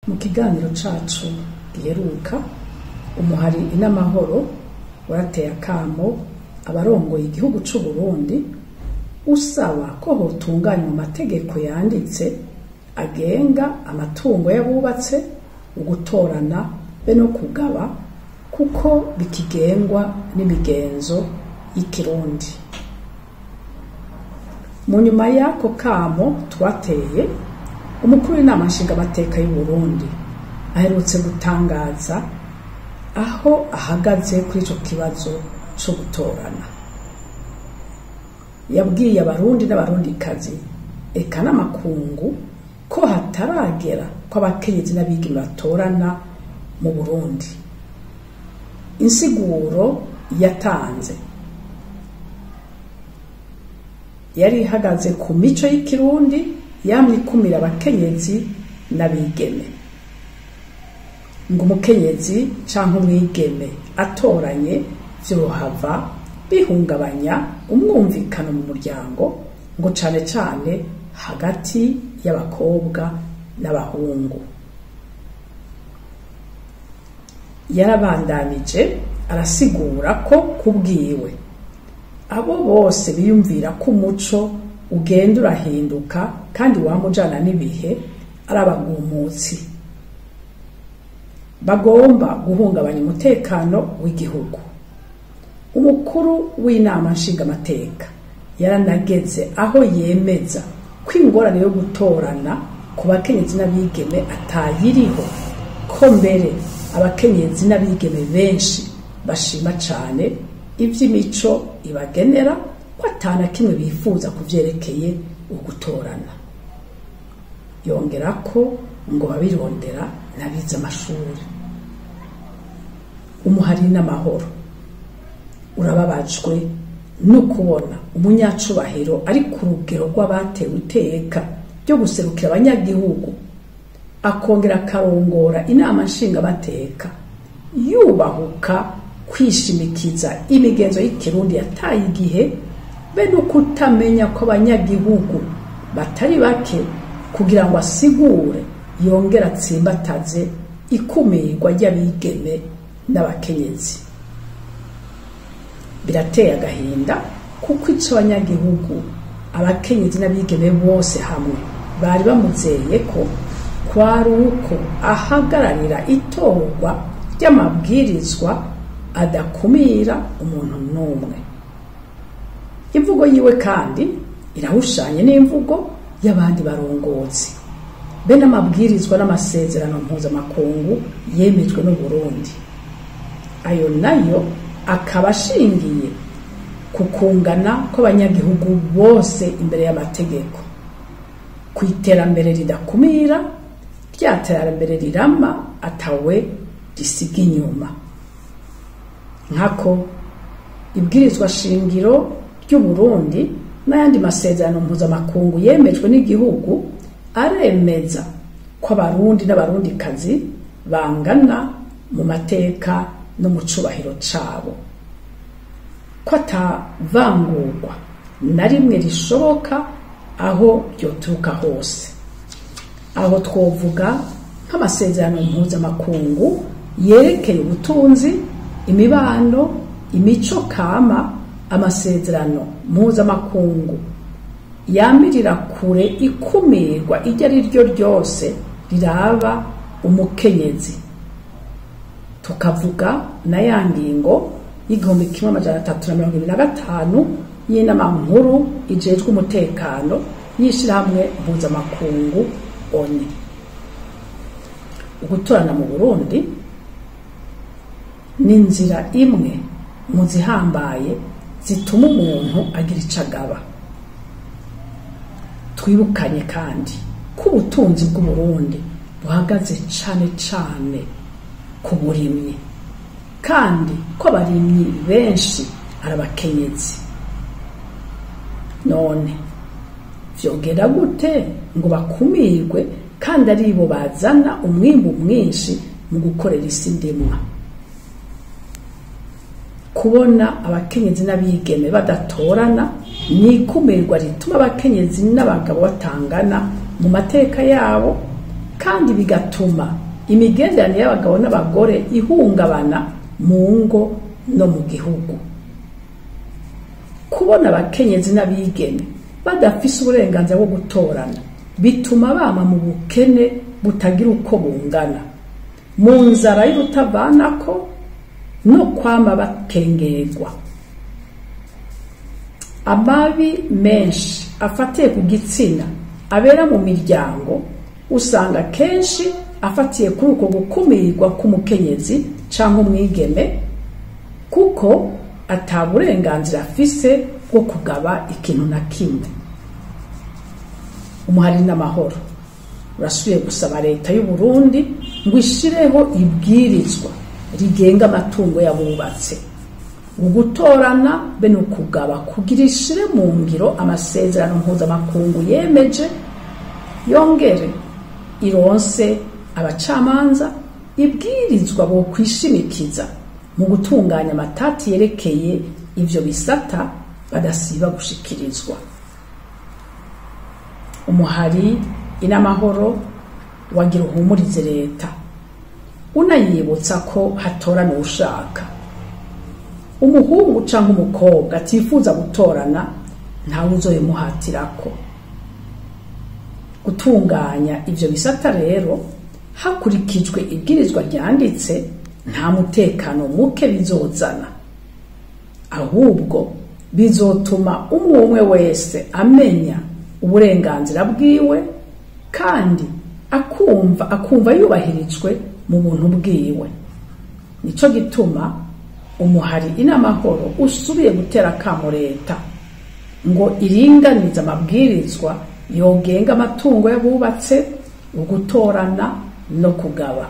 Mu kiganiro cacu giheruka umuhari inamahoro warateye akamo abarongoye igihugu c'u Burundi usaba ko hotunganywa amategeko yanditse agenga amatungo y'abubatse, ugutorana be no kugaba kuko bikigengwa n'imigenzo y'ikirundi. Mu nyuma y'ako kamo twateye, umukuru w'inama nshingamateka y'u Burundi aherutse gutangaza aho ahagaze kuri ico kibazo co gutorana. Yabwiye abarundi n'abarundikazi eka n'amakungu ko hataragera ko abakenyezi n'abigeme batorana mu Burundi. Insiguro yatanze yari ihagaze ku mico y'ikirundi yamye ikumira abakenyezi n'abigeme. Ngo umukenyezi canke umwigeme atoranye vyohava bihungabanya umwumvikano mu muryango, ngo cane cane hagati y'abakobwa n'abahungu. Yarabandanije arasigura ko kubwiwe abo bose biyumvira ko umuco ugenda urahinduka kandi wamujana n'ibihe ari abagumutsi bagomba guhungabanya umutekano w'igihugu. Umukuru w'inama nshingamateka yaranageze aho yemeza ko ingorane yo gutorana ku bakenyezi n'abigeme atayiriho, ko mbere abakenyezi n'abigeme benshi bashima cane ivy'imico ibagenera, ko atana kimwe bifuza kuvyerekeye ugutorana. Yongera ko ngo babirondera n'abize amashuri. Umuhari n'amahoro urababajwe no kubona umunyacubahiro ari ku rugero rw'abatewe iteka ryo guserukira abanyagihugu, akongera akarongora inama nshingamateka yubahuka kwishimikiza imigenzo y'ikirundi yataye igihe, be no kutamenya ko abanyagihugu batari bake kugira ngo asigure yongera atsimbataze ikumirwa ry'abigeme n'abakenyezi. Birateye agahinda kuko ico abanyagihugu abakenyezi n'abigeme bose hamwe bari bamuzeye ko kwari uko ahagararira itorwa ry'amabwirizwa adakumira umuntu n'umwe. Imvugo yiwe kandi irahushanye n'imvugo y'abandi barongozi be n'amabwirizwa n'amasezerano mpuzamakungu yemejwe n'u Burundi. Ayo nayo akaba ashingiye ku kungana kw'abanyagihugu bose imbere y'amategeko, ku iterambere ridakumira, rya terambere rirama atawe risiga inyuma. Nkako ibwirizwa shingiro ry'u Burundi n'ayandi masezerano mpuzamakungu yemejwe n'igihugu aremeza ko abarundi n'abarundikazi bangana mu mateka no mu cubahiro cabo, ko atavangurwa na rimwe rishoboka aho ryoturuka hose. Aho twovuga nk'amasezerano mpuzamakungu yerekeye ubutunzi, imibano, imico kama, amasezerano mpuzamakungu yamirira kure ikumirwa iryo ari ryo ryose riraba umukenyezi. Tukavuga na ya ngingo y'igihumbi kimwe amajana 325 y'inama nkuru ijejwe umutekano y'ishirahamwe mpuzamakungu ONU. Ugutorana mu Burundi ni inzira imwe mu zihambaye zituma umuntu agira icagaba. Twibukanye kandi ko ubutunzi bw'u Burundi buhagaze cane cane ku burimyi, kandi ko abarimyi benshi ari abakenyezi. None vyogera gute ngo bakumirwe kandi ari bo bazana umwimbu mwinshi mu gukorera isi ndimwa? Kubona abakenyezi n'abigeme badatorana ni ikumirwa rituma abakenyezi n'abagabo batangana mu mateka yabo, kandi bigatuma imigenderanire y'abagabo n'abagore ihungabana mu ngo no mu gihugu. Kubona abakenyezi n'abigeme badafise uburenganzira bwo gutorana bituma bama mu bukene butagira uko bungana, mu nzara y'urutavanako no kwama bakengerwa. Amabi menshi afatiye ku gitsina abera mu miryango usanga kenshi afatiye kuri uko gukumirwa k'umukenyezi canke umwigeme, kuko ataburenganzira afise bwo kugaba ikintu na kimwe. Umuhari n'amahoro urasubiye gusaba leta y'u Burundi ngo ishireho ibwirizwa rigenga amatungo y'abubatse, ugutorana be no kugaba kugira ishire mu ngiro amasezerano mpuzamakungu yemeje, yongere ironse abacamanza ibwirizwa bo kwishimikiza mu gutunganya amatati yerekeye ivyo bisata badasiba gushikirizwa. Umuhari inamahoro wagira uhumurize leta unayibutsa ko hatorana ushaka. Umuhungu canke umukobwa atifuza gutorana ntawe uzoyimuhatirako. Gutunganya ivyo bisata rero hakurikijwe ibwirizwa ryanditse nta mutekano muke bizozana, ahubwo bizotuma umwe wese amenya uburenganzira bwiwe kandi akumva yubahirijwe mu buntu bwiwe. Nico gituma umuhari inamahoro usubiye gutera kamo leta ngo iringanize amabwirizwa yogenga amatungo y'abubatse, ugutorana no kugaba.